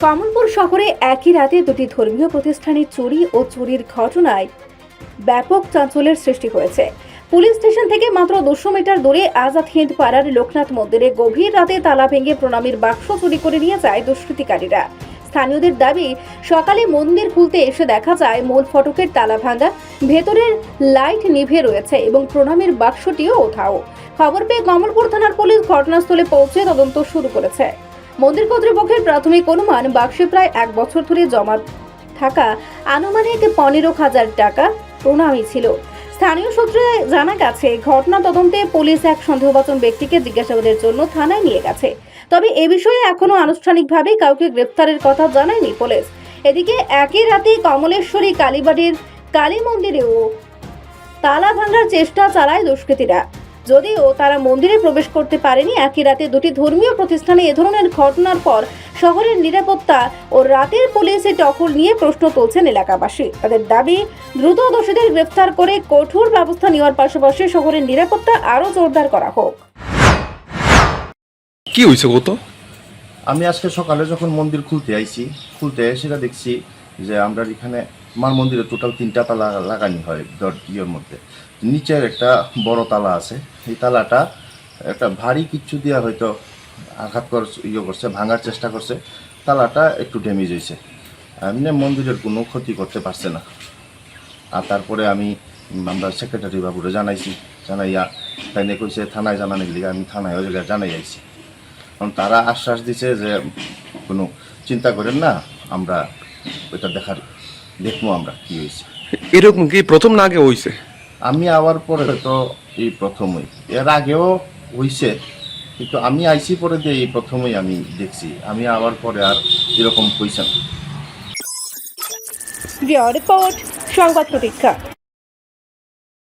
কমলপুর শহরে একই রাতে দুটি ধর্মীয় প্রতিষ্ঠানে চুরি ও চুরির ঘটনায় ব্যাপক চাঞ্চল্যের সৃষ্টি হয়েছে। পুলিশ স্টেশন থেকে মাত্র 200 মিটার দূরে আজাদ হিন্দ পাড়ার লোকনাথ মন্দিরে গভীর রাতে তালা ভেঙে প্রণামীর বাক্স চুরি করে নিয়ে যায় দুষ্কৃতিকারীরা। স্থানীয়দের দাবি, সকালে মন্দির খুলতে এসে দেখা যায় মূল ফটকের তালা ভাঙা, ভেতরের লাইট নিভে রয়েছে এবং প্রণামীর বাক্সটিও উধাও। খবর পেয়ে কমলপুর থানার পুলিশ ঘটনাস্থলে পৌঁছে তদন্ত শুরু করেছে। মন্দির কর্তৃপক্ষের প্রাথমিক অনুমান, বাক্সে প্রায় 1 বছর ধরে জমা থাকা আনুমানিক 15,000 টাকা প্রণামী ছিল। স্থানীয় সূত্রে জানা গেছে, ঘটনা তদন্তে পুলিশ এক সন্দেহভাজন ব্যক্তিকে জিজ্ঞাসাবাদের জন্য থানায় নিয়ে গেছে। তবে এ বিষয়ে এখনো আনুষ্ঠানিকভাবে কাউকে গ্রেফতারের কথা জানায়নি পুলিশ। এদিকে একই রাতে কমলেশ্বরী কালীবাড়ির কালী মন্দিরেও তালা ভাঙার চেষ্টা চালায় দুষ্কৃতীরা। যদিও তারা মন্দিরে প্রবেশ করতে পারেনি, একই রাতে দুটি ধর্মীয় প্রতিষ্ঠানে এ ধরনের ঘটনার পর শহরের নিরাপত্তা ও রাতের পুলিশে টহল নিয়ে প্রশ্ন তুলছেন এলাকাবাসী। তাদের দাবি, দ্রুত দোষীদের গ্রেফতার করে কঠোর ব্যবস্থা নেওয়ার পাশাপাশি শহরের নিরাপত্তা আরও জোরদার করা হোক। কি হয়েছে গো? তো আমি আজকে সকালে যখন মন্দির খুলতে সেটা দেখছি যে আমরা এখানে মার মন্দিরে টোটাল 3টা তালা লাগানি হয় ইয়ের মধ্যে। নিচের একটা বড় তালা আছে, এই তালাটা একটা ভারী কিচ্ছু দিয়ে হয়তো আঘাত করছে, ভাঙার চেষ্টা করছে। তালাটা একটু ড্যামেজ হয়েছে, এমনি মন্দিরের কোনো ক্ষতি করতে পারছে না। আর তারপরে আমরা সেক্রেটারি বাবুরে জানাইয়া তাই নিয়ে কইছে থানায় জানানোর লিগে আমি থানায় ওই জায়গায় জানাই আইছি। কারণ তারা আশ্বাস দিছে যে কোনো চিন্তা করেন না, আমরা ওইটা দেখবো আমরা কি হয়েছে। এরকম কি প্রথম না আগে হয়েছে? আমি আবার পরে তো এই প্রথমই, এর আগেও হয়েছে, কিন্তু আমি আইসি পরে দিয়ে এই প্রথমেই আমি দেখছি। আমি আবার পরে আর এরকম হয়েছে না। রিপোর্ট, সংবাদ প্রতীক্ষা।